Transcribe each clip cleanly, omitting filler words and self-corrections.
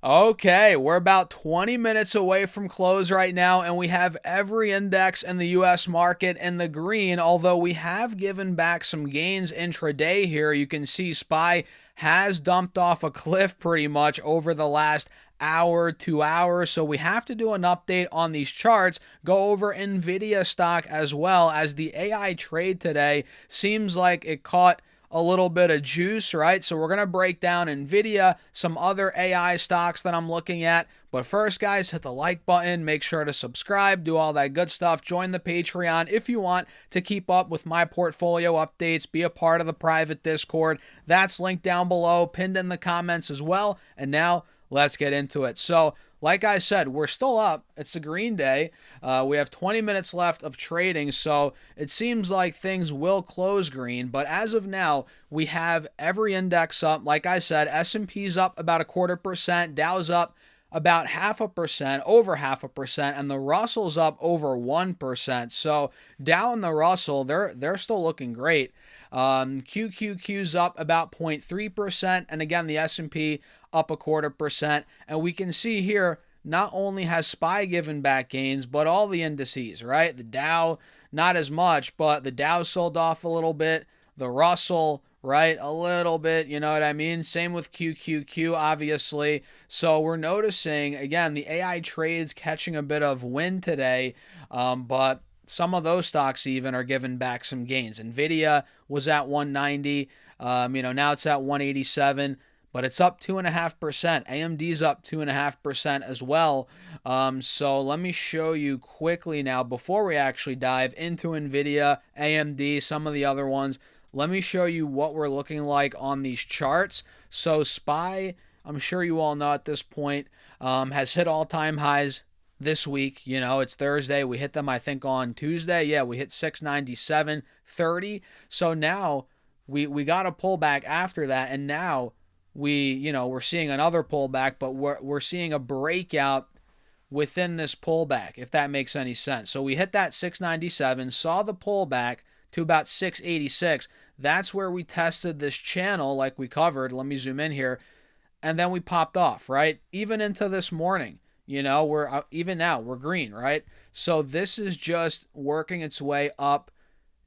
Okay, we're about 20 minutes away from close right now, and we have every index in the US market in the green, although we have given back some gains intraday here. You can see SPY has dumped off a cliff pretty much over the last hour, 2 hours. So we have to do an update on these charts, go over Nvidia stock as well, as the AI trade today seems like it caught a little bit of juice, right? So we're going to break down Nvidia, some other AI stocks that I'm looking at. But first, guys, hit the like button, make sure to subscribe, do all that good stuff. Join the Patreon if you want to keep up with my portfolio updates, be a part of the private Discord. That's linked down below, pinned in the comments as well. And now let's get into it. So, like I said, we're still up. It's a green day. We have 20 minutes left of trading, so it seems like things will close green. But as of now, we have every index up. Like I said, S&P's up about 0.25%, Dow's up about 0.5%, over 0.5%, and the Russell's up over 1%. So Dow and the Russell, they're still looking great. QQQ's up about 0.3%, and again the S&P up 0.25%. And we can see here, not only has SPY given back gains, but all the indices, right? The Dow, not as much, but the Dow sold off a little bit. The Russell, right? A little bit, you know what I mean? Same with QQQ, obviously. So we're noticing, again, the AI trades catching a bit of wind today, but some of those stocks even are giving back some gains. Nvidia was at 190, now it's at 187, but it's up 2.5%. AMD's up 2.5% as well. So let me show you quickly now before we actually dive into Nvidia, AMD, some of the other ones. Let me show you what we're looking like on these charts. So SPY, I'm sure you all know at this point, has hit all-time highs this week. It's Thursday. We hit them, I think, on Tuesday. Yeah, we hit 697.30. So now we got a pullback after that, and now we're seeing another pullback, but we're seeing a breakout within this pullback, if that makes any sense. So we hit that 697, saw the pullback to about 686. That's where we tested this channel like we covered. Let me zoom in here. And then we popped off, right? Even into this morning, we're even now we're green, right? So this is just working its way up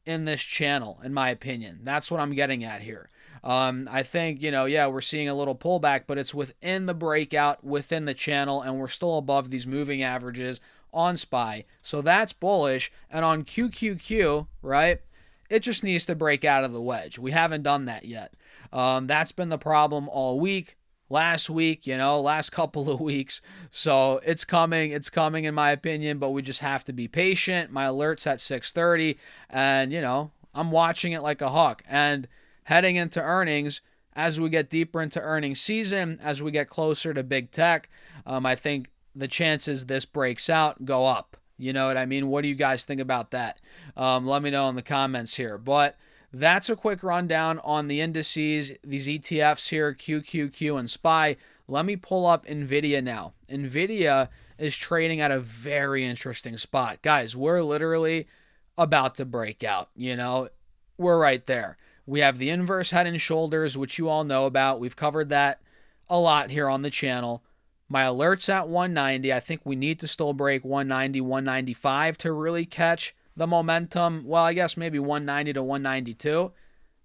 in this channel, in my opinion. That's what I'm getting at here. I think, we're seeing a little pullback, but it's within the breakout, within the channel, and we're still above these moving averages on SPY. So that's bullish. And on QQQ, right, it just needs to break out of the wedge. We haven't done that yet. That's been the problem all week. Last week, last couple of weeks. So it's coming in my opinion, but we just have to be patient. My alert's at 6:30, and I'm watching it like a hawk. And heading into earnings, as we get deeper into earnings season, as we get closer to big tech, I think the chances this breaks out go up. You know what I mean? What do you guys think about that? Let me know in the comments here. But that's a quick rundown on the indices, these ETFs here, QQQ and SPY. Let me pull up Nvidia now. Nvidia is trading at a very interesting spot. Guys, we're literally about to break out, We're right there. We have the inverse head and shoulders, which you all know about. We've covered that a lot here on the channel. My alert's at 190. I think we need to still break 190, 195 to really catch the momentum. Well, I guess maybe 190 to 192.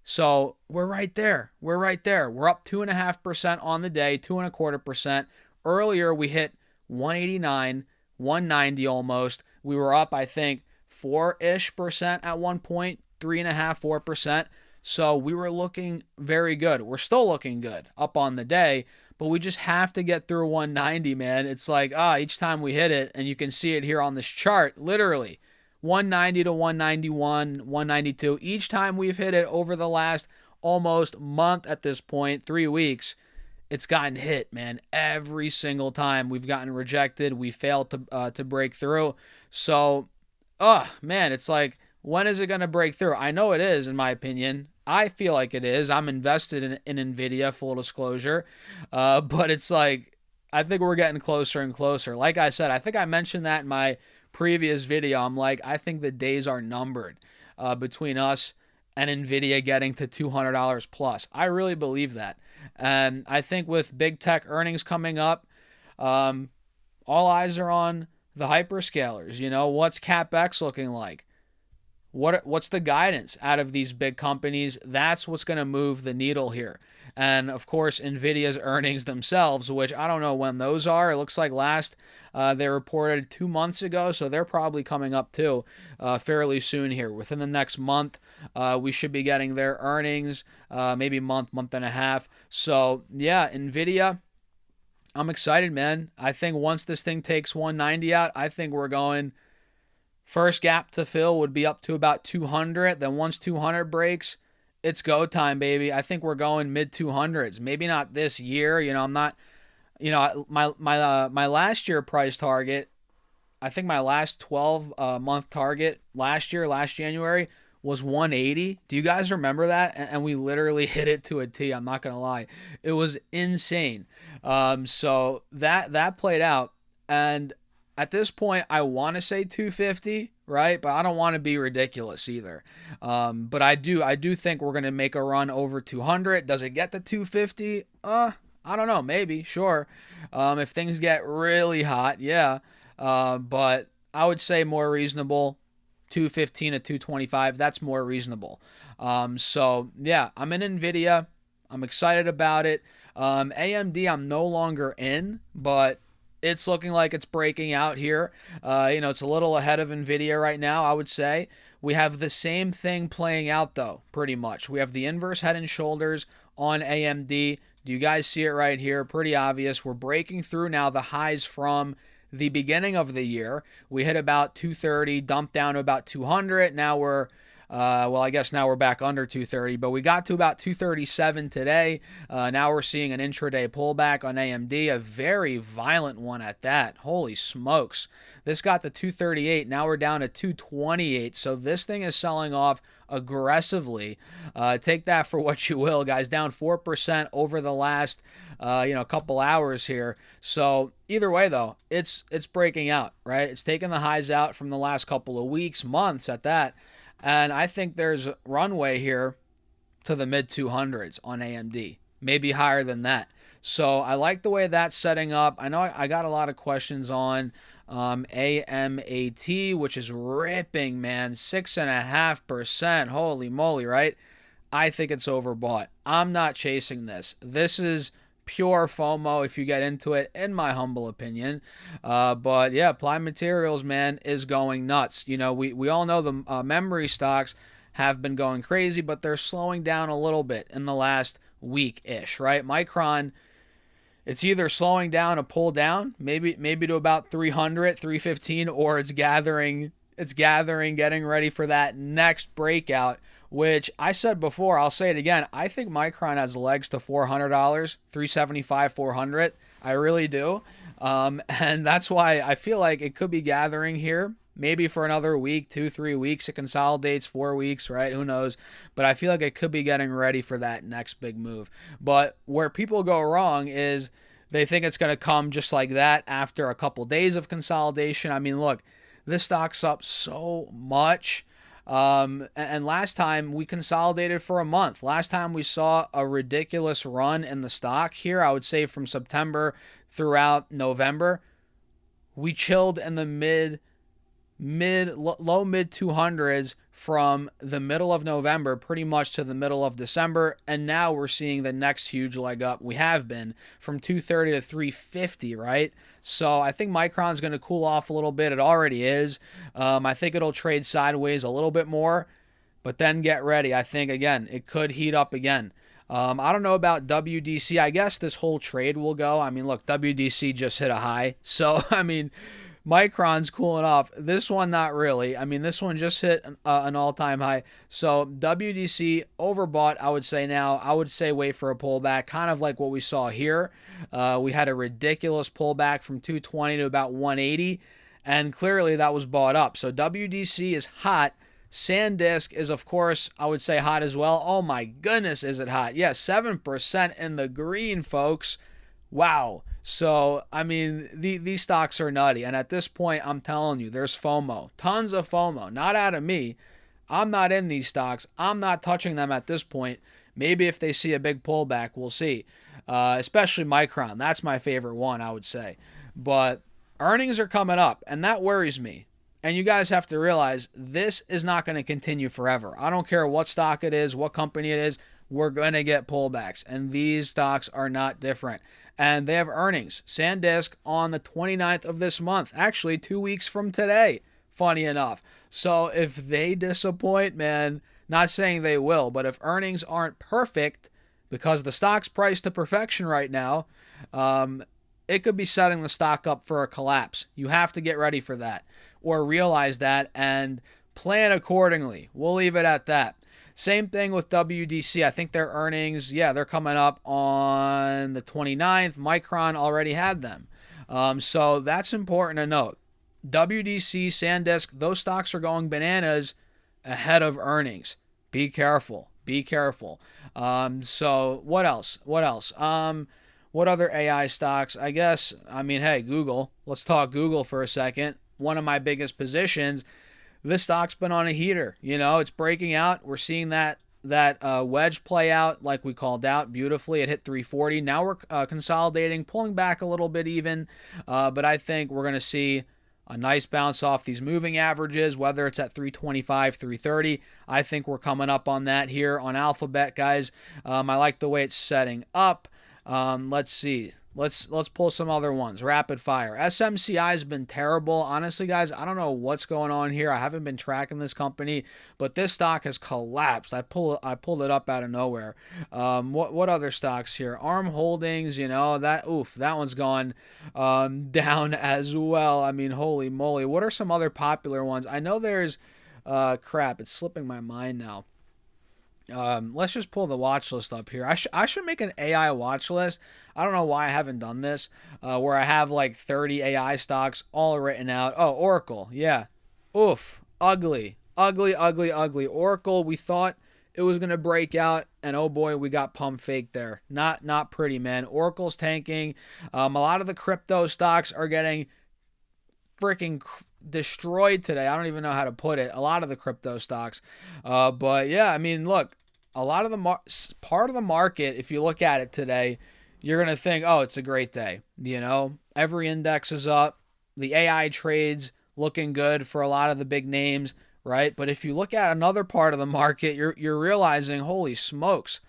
So we're right there. We're right there. We're up 2.5% on the day, 2.25%. Earlier, we hit 189, 190 almost. We were up, I think, 4-ish% at one point, 3.5%, 4%. So we were looking very good. We're still looking good up on the day, but we just have to get through 190, man. It's like, each time we hit it, and you can see it here on this chart, literally, 190 to 191, 192. Each time we've hit it over the last almost month at this point, 3 weeks, it's gotten hit, man. Every single time we've gotten rejected, we failed to break through. So, man, it's like, when is it going to break through? I know it is, in my opinion. I feel like it is. I'm invested in Nvidia, full disclosure. But it's like, I think we're getting closer and closer. Like I said, I think I mentioned that in my previous video. I'm like, I think the days are numbered between us and Nvidia getting to $200 plus. I really believe that. And I think with big tech earnings coming up, Um, all eyes are on the hyperscalers. What's CapEx looking like? What's the guidance out of these big companies? That's what's going to move the needle here. And of course, Nvidia's earnings themselves, which I don't know when those are. It looks like last they reported 2 months ago, so they're probably coming up too fairly soon here. Within the next month, we should be getting their earnings, maybe month and a half. So yeah, Nvidia, I'm excited, man. I think once this thing takes 190 out, I think we're going. First gap to fill would be up to about 200. Then once 200 breaks, it's go time, baby. I think we're going mid 200s. Maybe not this year. I'm not. My last year price target. I think my last 12 month target last year, last January, was 180. Do you guys remember that? And we literally hit it to a T. I'm not gonna lie, it was insane. So that played out, and at this point, I want to say 250, right? But I don't want to be ridiculous either. But I do think we're gonna make a run over 200. Does it get to 250? I don't know. Maybe, sure. If things get really hot, yeah. But I would say more reasonable, 215 to 225. That's more reasonable. So yeah, I'm in Nvidia. I'm excited about it. AMD, I'm no longer in, but it's looking like it's breaking out here. It's a little ahead of Nvidia right now, I would say. We have the same thing playing out, though, pretty much. We have the inverse head and shoulders on AMD. Do you guys see it right here? Pretty obvious. We're breaking through now the highs from the beginning of the year. We hit about 230, dumped down to about 200. Now we're I guess now we're back under 230, but we got to about 237 today. Now we're seeing an intraday pullback on AMD, a very violent one at that. Holy smokes. This got to 238. Now we're down to 228. So this thing is selling off aggressively. Take that for what you will, guys. Down 4% over the last couple hours here. So either way, though, it's breaking out, right? It's taking the highs out from the last couple of weeks, months at that. And I think there's runway here to the mid 200s on AMD, maybe higher than that. So I like the way that's setting up. I know I got a lot of questions on AMAT, which is ripping, man, 6.5%. Holy moly, right? I think it's overbought. I'm not chasing this. This is pure FOMO if you get into it, in my humble opinion. But yeah, Applied Materials, man, is going nuts. We all know the memory stocks have been going crazy, but they're slowing down a little bit in the last week-ish, right? Micron, it's either slowing down or pull down, maybe to about 300, 315, or it's gathering, getting ready for that next breakout, which I said before, I'll say it again. I think Micron has legs to $400, 375, 400. I really do. And that's why I feel like it could be gathering here. Maybe for another week, 2-3 weeks. It consolidates 4 weeks, right? Who knows? But I feel like it could be getting ready for that next big move. But where people go wrong is they think it's going to come just like that after a couple days of consolidation. I mean, look, this stock's up so much. And last time we consolidated for a month. Last time we saw a ridiculous run in the stock here, I would say from September throughout November, we chilled in the low mid 200s from the middle of November pretty much to the middle of December, and now we're seeing the next huge leg up. We have been from 230 to 350, right? So I think Micron's going to cool off a little bit. It already is. I think it'll trade sideways a little bit more, but then get ready. I think, again, it could heat up again. I don't know about WDC. I guess this whole trade will go. I mean, look, WDC just hit a high. So, I mean, Micron's cooling off. This one, not really. I mean, this one just hit an all-time high. So WDC overbought, I would say now. I would say wait for a pullback, kind of like what we saw here. We had a ridiculous pullback from 220 to about 180, and clearly that was bought up. So WDC is hot. SanDisk is, of course, I would say hot as well. Oh my goodness, is it hot? Yeah, 7% in the green, folks. Wow. So, I mean, these stocks are nutty. And at this point, I'm telling you, there's FOMO. Tons of FOMO. Not out of me. I'm not in these stocks. I'm not touching them at this point. Maybe if they see a big pullback, we'll see. especially Micron. That's my favorite one, I would say. But earnings are coming up, and that worries me. And you guys have to realize this is not going to continue forever. I don't care what stock it is, what company it is, we're going to get pullbacks. And these stocks are not different. And they have earnings. SanDisk on the 29th of this month, actually 2 weeks from today, funny enough. So if they disappoint, man, not saying they will, but if earnings aren't perfect, because the stock's priced to perfection right now, it could be setting the stock up for a collapse. You have to get ready for that or realize that and plan accordingly. We'll leave it at that. Same thing with WDC. I think their earnings, yeah, they're coming up on the 29th. Micron already had them. So that's important to note. WDC, SanDisk, those stocks are going bananas ahead of earnings. Be careful. Be careful. So what else? What else? What other AI stocks? I guess, I mean, hey, Google. Let's talk Google for a second. One of my biggest positions. This stock's been on a heater. You know, it's breaking out. We're seeing that wedge play out like we called out beautifully. It hit 340. Now we're consolidating, pulling back a little bit even. But I think we're going to see a nice bounce off these moving averages, whether it's at 325, 330. I think we're coming up on that here on Alphabet, guys. I like the way it's setting up. Let's see. Let's pull some other ones. Rapid fire. SMCI has been terrible. Honestly, guys, I don't know what's going on here. I haven't been tracking this company, but this stock has collapsed. I pulled it up out of nowhere. What other stocks here? ARM Holdings, you know, that one's gone down as well. I mean, holy moly. What are some other popular ones? I know there's crap, it's slipping my mind now. Let's just pull the watch list up here. I should make an AI watch list. I don't know why I haven't done this, where I have like 30 AI stocks all written out. Oh, Oracle. Yeah. Oof. Ugly. Ugly, ugly, ugly. Oracle, we thought it was going to break out, and oh boy, we got pump fake there. Not pretty, man. Oracle's tanking. A lot of the crypto stocks are getting freaking destroyed today. I don't even know how to put it. A lot of the crypto stocks. But yeah, I mean, look, a lot of the part of the market, if you look at it today, you're going to think, oh, it's a great day. You know, every index is up. The AI trades looking good for a lot of the big names, right? But if you look at another part of the market, you're realizing, holy smokes,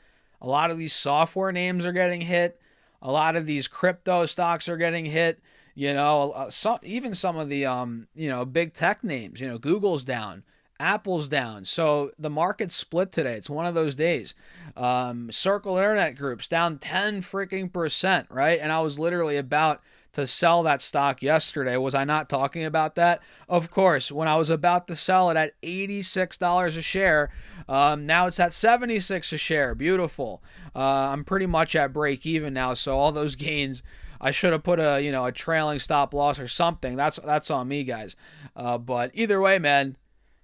a lot of these software names are getting hit. A lot of these crypto stocks are getting hit. You know, even some of the, big tech names, you know, Google's down, Apple's down. So the market's split today. It's one of those days. Circle Internet Group's down 10 freaking %, right? And I was literally about to sell that stock yesterday. Was I not talking about that? Of course, when I was about to sell it at $86 a share, now it's at $76 a share. Beautiful. I'm pretty much at break even now. So all those gains, I should have put a trailing stop loss or something. That's on me, guys. But either way, man,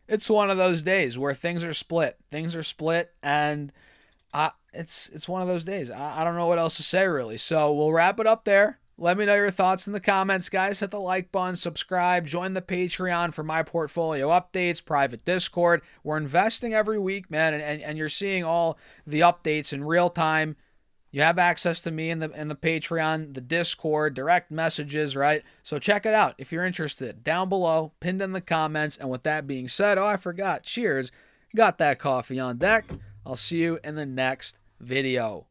it's one of those days where things are split. Things are split, and it's one of those days. I don't know what else to say, really. So we'll wrap it up there. Let me know your thoughts in the comments, guys. Hit the like button, subscribe, join the Patreon for my portfolio updates, private Discord. We're investing every week, man, and you're seeing all the updates in real time. You have access to me in the Patreon, the Discord, direct messages, right? So check it out if you're interested. Down below, pinned in the comments. And with that being said, I forgot. Cheers. Got that coffee on deck. I'll see you in the next video.